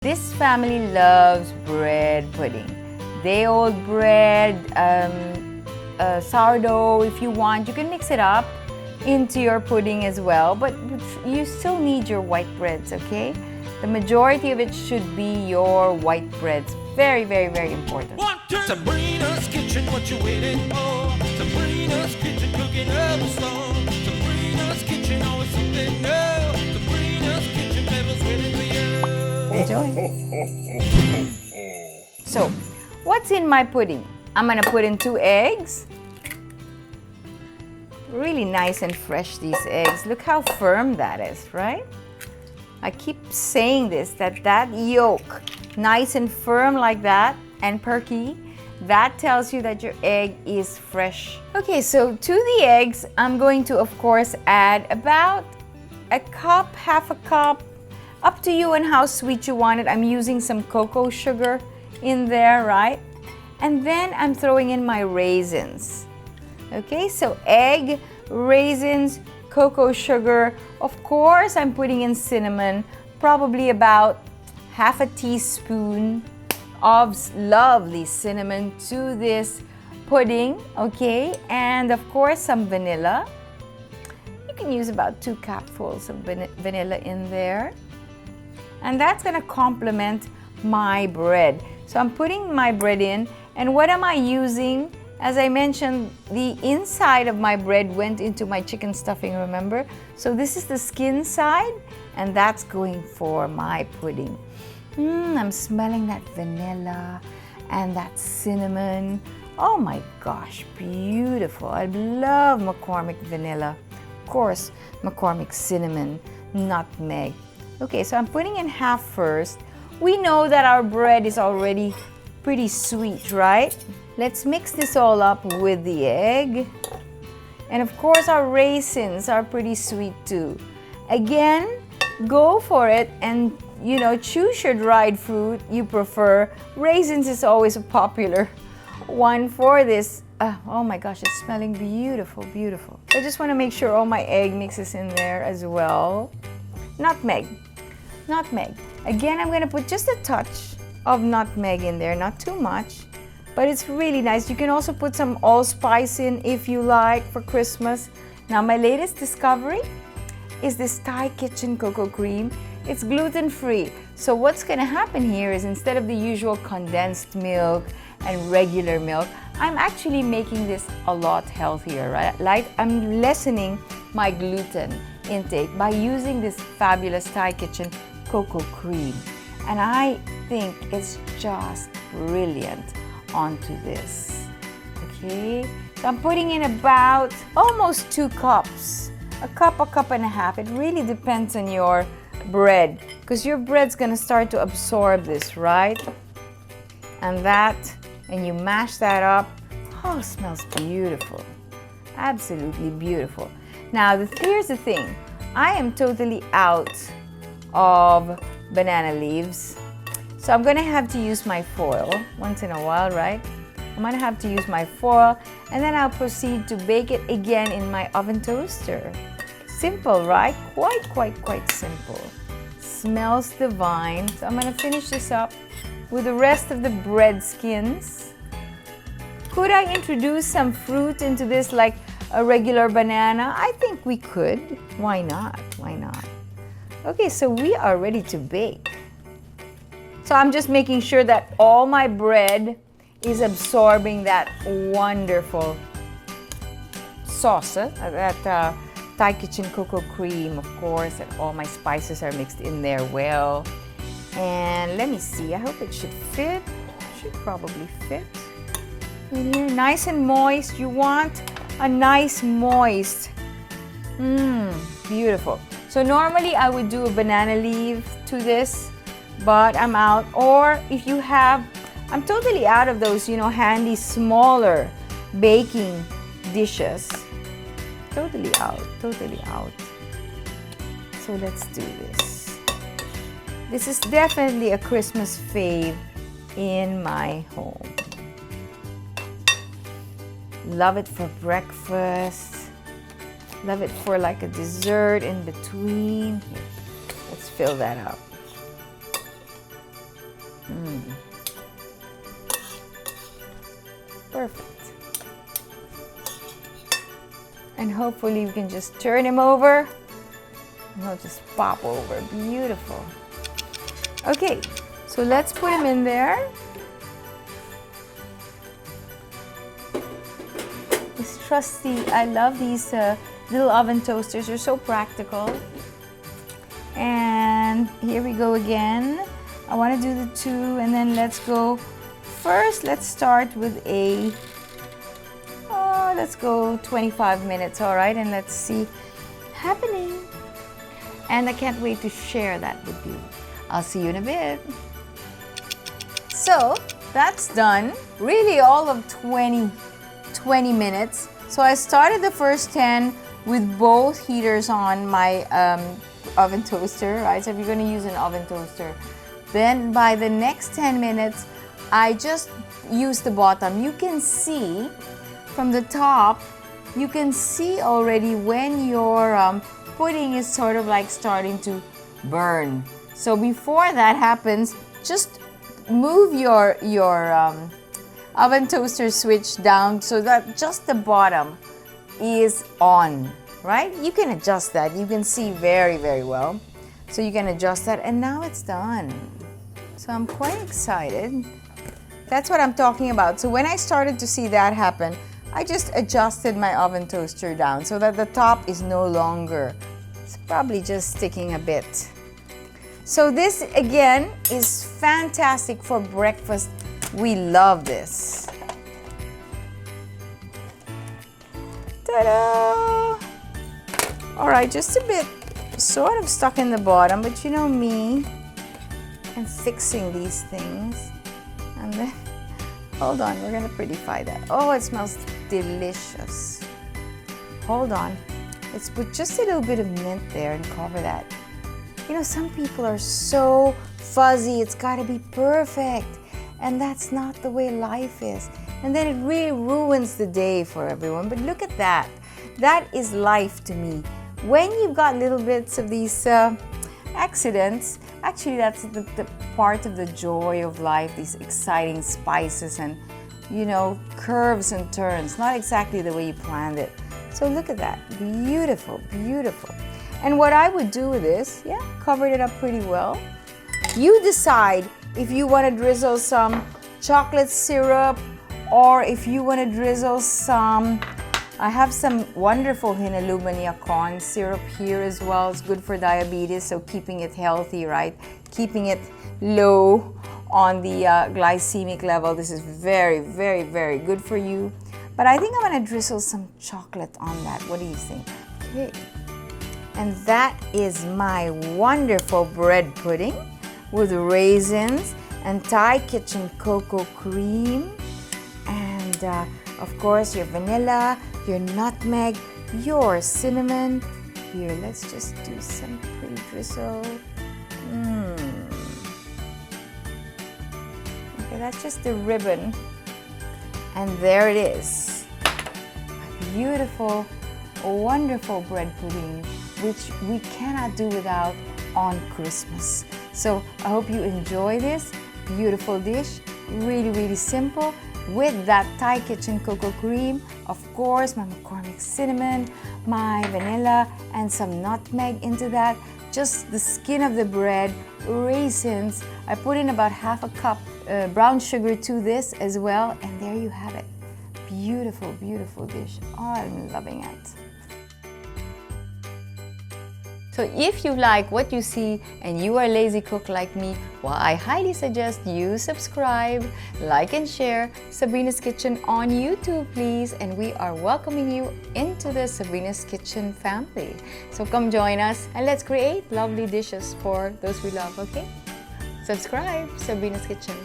This family loves bread pudding. Day-old bread, sourdough if you want. You can mix it up into your pudding as well, but you still need your white breads, okay? The majority of it should be your white breads. Very, very, very important. Sabrina's kitchen, what you waiting for? Sabrina's kitchen, cooking up a song. Sabrina's kitchen, always something new. Sabrina's kitchen, flavor's waiting for you. Enjoy. So, what's in my pudding? I'm gonna put in 2 eggs. Really nice and fresh, these eggs. Look how firm that is, right? I keep saying this, that yolk, nice and firm like that and perky, that tells you that your egg is fresh. Okay, so to the eggs, I'm going to, of course, add about a cup, half a cup, up to you and how sweet you want it. I'm using some cocoa sugar in there, right? And then I'm throwing in my raisins. Okay, so egg, raisins, cocoa sugar. Of course, I'm putting in cinnamon, probably about half a teaspoon of lovely cinnamon to this pudding, okay? And of course, some vanilla. You can use about 2 cupfuls of vanilla in there. And that's gonna complement my bread. So I'm putting my bread in, and what am I using? As I mentioned, the inside of my bread went into my chicken stuffing, remember? So this is the skin side, and that's going for my pudding. I'm smelling that vanilla and that cinnamon. Oh my gosh, beautiful. I love McCormick vanilla. Of course, McCormick cinnamon, nutmeg. Okay, so I'm putting in half first. We know that our bread is already pretty sweet, right? Let's mix this all up with the egg. And of course, our raisins are pretty sweet too. Again, go for it and, you know, choose your dried fruit you prefer. Raisins is always a popular one for this. Oh my gosh, it's smelling beautiful, beautiful. I just want to make sure all my egg mixes in there as well. Nutmeg. Nutmeg. Again, I'm going to put just a touch of nutmeg in there, not too much, but it's really nice. You can also put some allspice in if you like for Christmas. Now, my latest discovery is this Thai Kitchen cocoa cream. It's gluten-free. So what's going to happen here is instead of the usual condensed milk and regular milk, I'm actually making this a lot healthier, right? Like I'm lessening my gluten intake by using this fabulous Thai Kitchen cocoa cream. And I think it's just brilliant onto this. Okay, so I'm putting in about almost 2 cups. A cup and a half. It really depends on your bread, because your bread's gonna start to absorb this, right? And you mash that up. Oh, it smells beautiful. Absolutely beautiful. Now, here's the thing. I am totally out of banana leaves. So I'm gonna have to use my foil once in a while, right? I'm gonna have to use my foil, and then I'll proceed to bake it again in my oven toaster. Simple, right? Quite simple. Smells divine. So I'm gonna finish this up with the rest of the bread skins. Could I introduce some fruit into this like a regular banana? I think we could. Why not? Why not? Okay, so we are ready to bake. So I'm just making sure that all my bread is absorbing that wonderful sauce, that Thai Kitchen cocoa cream, of course, and all my spices are mixed in there well. And let me see, I hope it should fit. Should probably fit in here. Nice and moist. You want a nice moist. Beautiful. So normally I would do a banana leaf to this, but I'm out. Or if you have, I'm totally out of those, you know, handy smaller baking dishes. Totally out, totally out. So let's do this. This is definitely a Christmas fave in my home. Love it for breakfast. Love it for like a dessert in between. Let's fill that up. Perfect. And hopefully we can just turn him over and he'll just pop over. Beautiful. Okay, so let's put him in there. This trusty, I love these little oven toasters. They're so practical. And here we go again. I want to do the 2 and then let's go. First, let's start with a, let's go 25 minutes, all right? And let's see happening. And I can't wait to share that with you. I'll see you in a bit. So that's done. Really all of 20 minutes. So I started the first 10 with both heaters on my oven toaster, right? So if you're going to use an oven toaster, then by the next 10 minutes, I just use the bottom. You can see from the top, you can see already when your pudding is sort of like starting to burn. So before that happens, just move your oven toaster switch down so that just the bottom is on, right? You can adjust that. You can see very, very well. So you can adjust that and now it's done. So I'm quite excited. That's what I'm talking about. So when I started to see that happen, I just adjusted my oven toaster down so that the top is no longer, it's probably just sticking a bit. So this again is fantastic for breakfast. We love this. Ta-da! All right, just a bit sort of stuck in the bottom, but you know me and fixing these things. And then, hold on, we're gonna prettify that. Oh, it smells delicious. Hold on, let's put just a little bit of mint there and cover that. You know, some people are so fuzzy, it's gotta be perfect. And that's not the way life is. And then it really ruins the day for everyone. But look at that. That is life to me. When you've got little bits of these accidents, actually that's the part of the joy of life, these exciting spices and, you know, curves and turns. Not exactly the way you planned it. So look at that. Beautiful, beautiful. And what I would do with this, yeah, covered it up pretty well. You decide if you want to drizzle some chocolate syrup or if you want to drizzle some, I have some wonderful Hinaluma Yakon syrup here as well. It's good for diabetes, so keeping it healthy, right? Keeping it low on the glycemic level. This is very, very, very good for you. But I think I'm going to drizzle some chocolate on that. What do you think? Okay. And that is my wonderful bread pudding with raisins and Thai kitchen cocoa cream and of course your vanilla, your nutmeg, your cinnamon. Here, let's just do some pretty drizzle. Okay, that's just the ribbon. And there it is. A beautiful, wonderful bread pudding, which we cannot do without on Christmas. So I hope you enjoy this beautiful dish. Really, really simple with that Thai kitchen cocoa cream. Of course, my McCormick cinnamon, my vanilla, and some nutmeg into that. Just the skin of the bread, raisins. I put in about half a cup brown sugar to this as well. And there you have it. Beautiful, beautiful dish. Oh, I'm loving it. So if you like what you see and you are a lazy cook like me, well, I highly suggest you subscribe, like and share Sabrina's Kitchen on YouTube, please. And we are welcoming you into the Sabrina's Kitchen family. So come join us and let's create lovely dishes for those we love, okay? Subscribe, Sabrina's Kitchen.